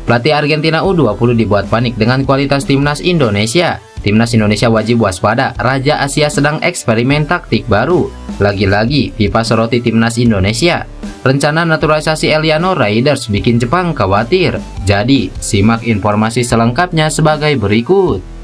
Pelatih Argentina U20 dibuat panik dengan kualitas timnas Indonesia. Timnas Indonesia wajib waspada, Raja Asia sedang eksperimen taktik baru. Lagi-lagi, FIFA soroti timnas Indonesia. Rencana naturalisasi Eliano Raiders bikin Jepang khawatir. Jadi, simak informasi selengkapnya sebagai berikut.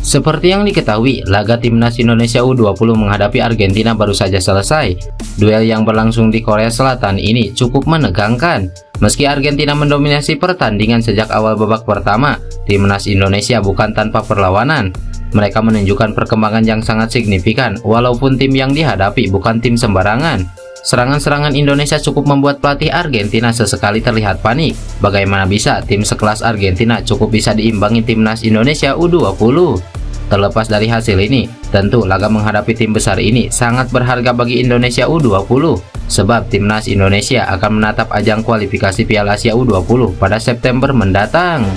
Seperti yang diketahui, laga timnas Indonesia U20 menghadapi Argentina baru saja selesai. Duel yang berlangsung di Korea Selatan ini cukup menegangkan. Meski Argentina mendominasi pertandingan sejak awal babak pertama, timnas Indonesia bukan tanpa perlawanan. Mereka menunjukkan perkembangan yang sangat signifikan, walaupun tim yang dihadapi bukan tim sembarangan. Serangan-serangan Indonesia cukup membuat pelatih Argentina sesekali terlihat panik. Bagaimana bisa tim sekelas Argentina cukup bisa diimbangi timnas Indonesia U20? Terlepas dari hasil ini, tentu laga menghadapi tim besar ini sangat berharga bagi Indonesia U20, sebab timnas Indonesia akan menatap ajang kualifikasi Piala Asia U20 pada September mendatang.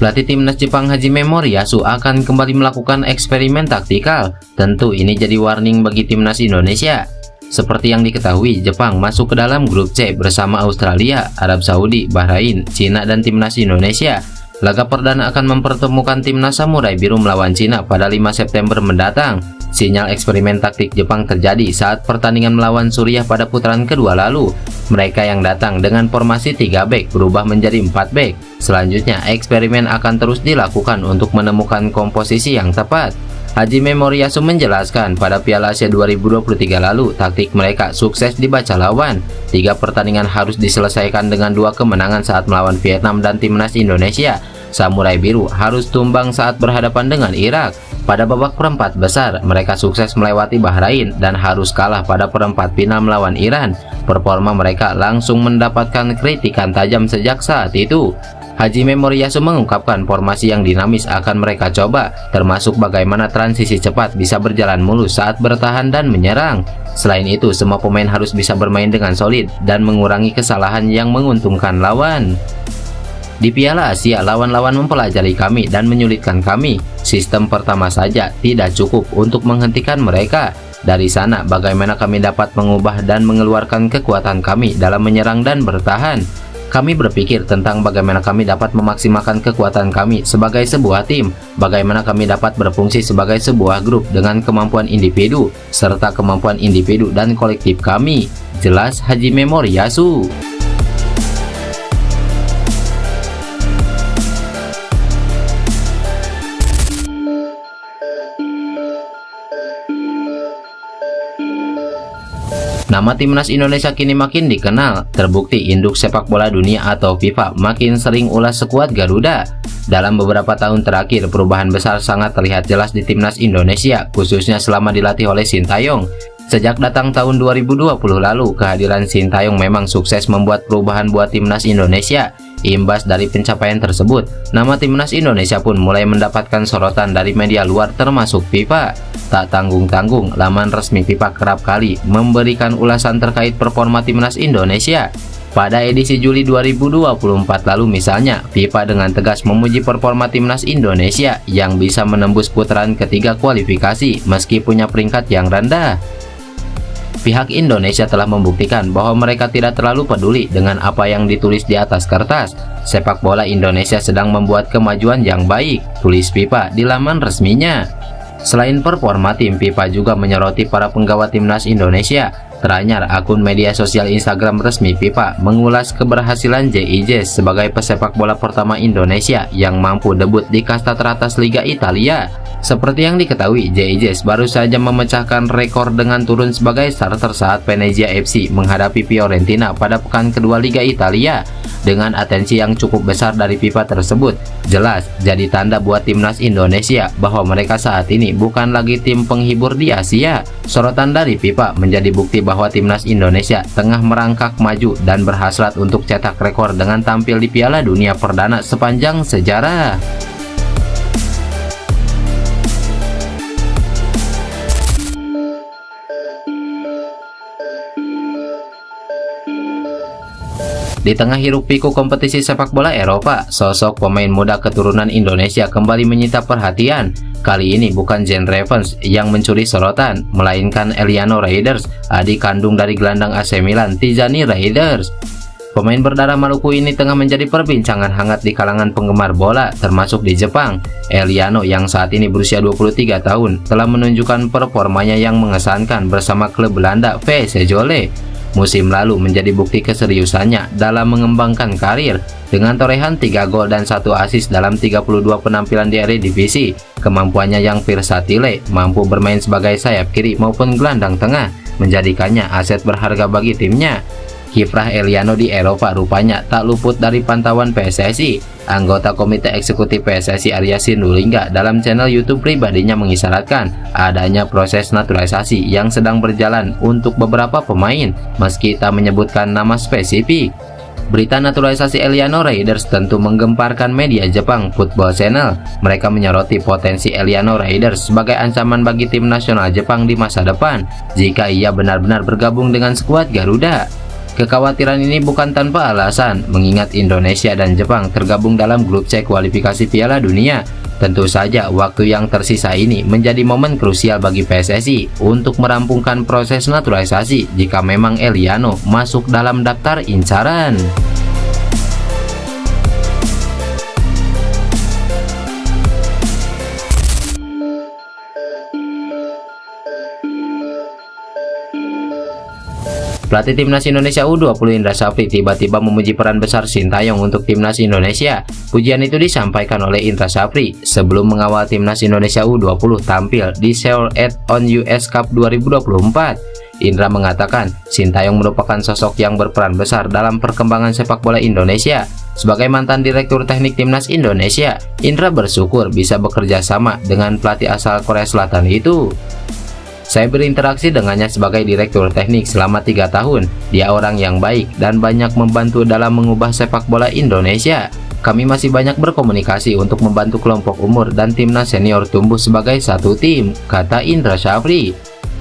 Pelatih timnas Jepang Hajime Moriyasu akan kembali melakukan eksperimen taktikal. Tentu ini jadi warning bagi timnas Indonesia. Seperti yang diketahui, Jepang masuk ke dalam grup C bersama Australia, Arab Saudi, Bahrain, Cina, dan timnas Indonesia. Laga perdana akan mempertemukan timnas Samurai Biru melawan Cina pada 5 September mendatang. Sinyal eksperimen taktik Jepang terjadi saat pertandingan melawan Suriah pada putaran kedua lalu. Mereka yang datang dengan formasi 3 back berubah menjadi 4 back. Selanjutnya, eksperimen akan terus dilakukan untuk menemukan komposisi yang tepat. Hajime Moriyasu menjelaskan pada Piala Asia 2023 lalu, taktik mereka sukses dibaca lawan. 3 pertandingan harus diselesaikan dengan 2 kemenangan saat melawan Vietnam dan timnas Indonesia. Samurai Biru harus tumbang saat berhadapan dengan Irak. Pada babak perempat besar, mereka sukses melewati Bahrain dan harus kalah pada perempat final melawan Iran. Performa mereka langsung mendapatkan kritikan tajam sejak saat itu. Hajime Moriyasu mengungkapkan formasi yang dinamis akan mereka coba, termasuk bagaimana transisi cepat bisa berjalan mulus saat bertahan dan menyerang. Selain itu, semua pemain harus bisa bermain dengan solid dan mengurangi kesalahan yang menguntungkan lawan. Di Piala Asia, lawan-lawan mempelajari kami dan menyulitkan kami. Sistem pertama saja tidak cukup untuk menghentikan mereka. Dari sana, bagaimana kami dapat mengubah dan mengeluarkan kekuatan kami dalam menyerang dan bertahan. Kami berpikir tentang bagaimana kami dapat memaksimalkan kekuatan kami sebagai sebuah tim, bagaimana kami dapat berfungsi sebagai sebuah grup dengan kemampuan individu, serta kemampuan individu dan kolektif kami. Jelas Hajime Moriyasu. Nama timnas Indonesia kini makin dikenal, terbukti induk sepak bola dunia atau FIFA makin sering ulas skuad Garuda. Dalam beberapa tahun terakhir, perubahan besar sangat terlihat jelas di timnas Indonesia, khususnya selama dilatih oleh Sintayong. Sejak datang tahun 2020 lalu, kehadiran Sintayong memang sukses membuat perubahan buat timnas Indonesia. Imbas dari pencapaian tersebut, nama timnas Indonesia pun mulai mendapatkan sorotan dari media luar termasuk FIFA. Tak tanggung-tanggung, laman resmi FIFA kerap kali memberikan ulasan terkait performa timnas Indonesia. Pada edisi Juli 2024 lalu misalnya, FIFA dengan tegas memuji performa timnas Indonesia yang bisa menembus putaran ketiga kualifikasi meski punya peringkat yang rendah. Pihak Indonesia telah membuktikan bahwa mereka tidak terlalu peduli dengan apa yang ditulis di atas kertas. Sepak bola Indonesia sedang membuat kemajuan yang baik, tulis FIFA di laman resminya. Selain performa tim, FIFA juga menyoroti para penggawa timnas Indonesia. Teranyar, akun media sosial Instagram resmi FIFA mengulas keberhasilan JIJ sebagai pesepak bola pertama Indonesia yang mampu debut di kasta teratas Liga Italia. Seperti yang diketahui, JIJ baru saja memecahkan rekor dengan turun sebagai starter saat Venezia FC menghadapi Fiorentina pada pekan kedua Liga Italia. Dengan atensi yang cukup besar dari FIFA tersebut, jelas jadi tanda buat timnas Indonesia bahwa mereka saat ini bukan lagi tim penghibur di Asia. Sorotan dari FIFA menjadi bukti bahwa timnas Indonesia tengah merangkak maju dan berhasrat untuk cetak rekor dengan tampil di Piala Dunia perdana sepanjang sejarah. Di tengah hiruk-pikuk kompetisi sepak bola Eropa, sosok pemain muda keturunan Indonesia kembali menyita perhatian. Kali ini bukan Jean Revens yang mencuri sorotan, melainkan Eliano Reyders, adik kandung dari gelandang AC Milan Tijani Reyders. Pemain berdarah Maluku ini tengah menjadi perbincangan hangat di kalangan penggemar bola, termasuk di Jepang. Eliano yang saat ini berusia 23 tahun telah menunjukkan performanya yang mengesankan bersama klub Belanda VS Zwolle. Musim lalu menjadi bukti keseriusannya dalam mengembangkan karir dengan torehan 3 gol dan 1 assist dalam 32 penampilan di Eredivisie. Kemampuannya yang versatile, mampu bermain sebagai sayap kiri maupun gelandang tengah, menjadikannya aset berharga bagi timnya. Kiprah Eliano di Eropa rupanya tak luput dari pantauan PSSI. Anggota Komite Eksekutif PSSI Arya Sinulinga dalam channel YouTube pribadinya mengisyaratkan adanya proses naturalisasi yang sedang berjalan untuk beberapa pemain, meski tak menyebutkan nama spesifik. Berita naturalisasi Eliano Reyders tentu menggemparkan media Jepang Football Channel. Mereka menyoroti potensi Eliano Reyders sebagai ancaman bagi tim nasional Jepang di masa depan jika ia benar-benar bergabung dengan skuad Garuda. Kekhawatiran ini bukan tanpa alasan, mengingat Indonesia dan Jepang tergabung dalam grup C kualifikasi Piala Dunia. Tentu saja waktu yang tersisa ini menjadi momen krusial bagi PSSI untuk merampungkan proses naturalisasi jika memang Eliano masuk dalam daftar incaran. Pelatih Timnas Indonesia U20 Indra Syafri tiba-tiba memuji peran besar Sintayong untuk Timnas Indonesia. Pujian itu disampaikan oleh Indra Syafri sebelum mengawal Timnas Indonesia U20 tampil di Seoul on US Cup 2024. Indra mengatakan Sintayong merupakan sosok yang berperan besar dalam perkembangan sepak bola Indonesia. Sebagai mantan Direktur Teknik Timnas Indonesia, Indra bersyukur bisa bekerja sama dengan pelatih asal Korea Selatan itu. Saya berinteraksi dengannya sebagai direktur teknik selama 3 tahun. Dia orang yang baik dan banyak membantu dalam mengubah sepak bola Indonesia. Kami masih banyak berkomunikasi untuk membantu kelompok umur dan timnas senior tumbuh sebagai satu tim, kata Indra Syafri.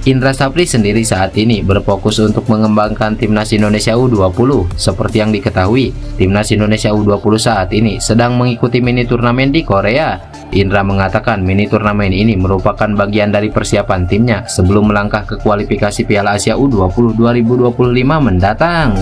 Indra Syafri sendiri saat ini berfokus untuk mengembangkan Timnas Indonesia U20. Seperti yang diketahui, Timnas Indonesia U20 saat ini sedang mengikuti mini turnamen di Korea. Indra mengatakan mini turnamen ini merupakan bagian dari persiapan timnya sebelum melangkah ke kualifikasi Piala Asia U20 2025 mendatang.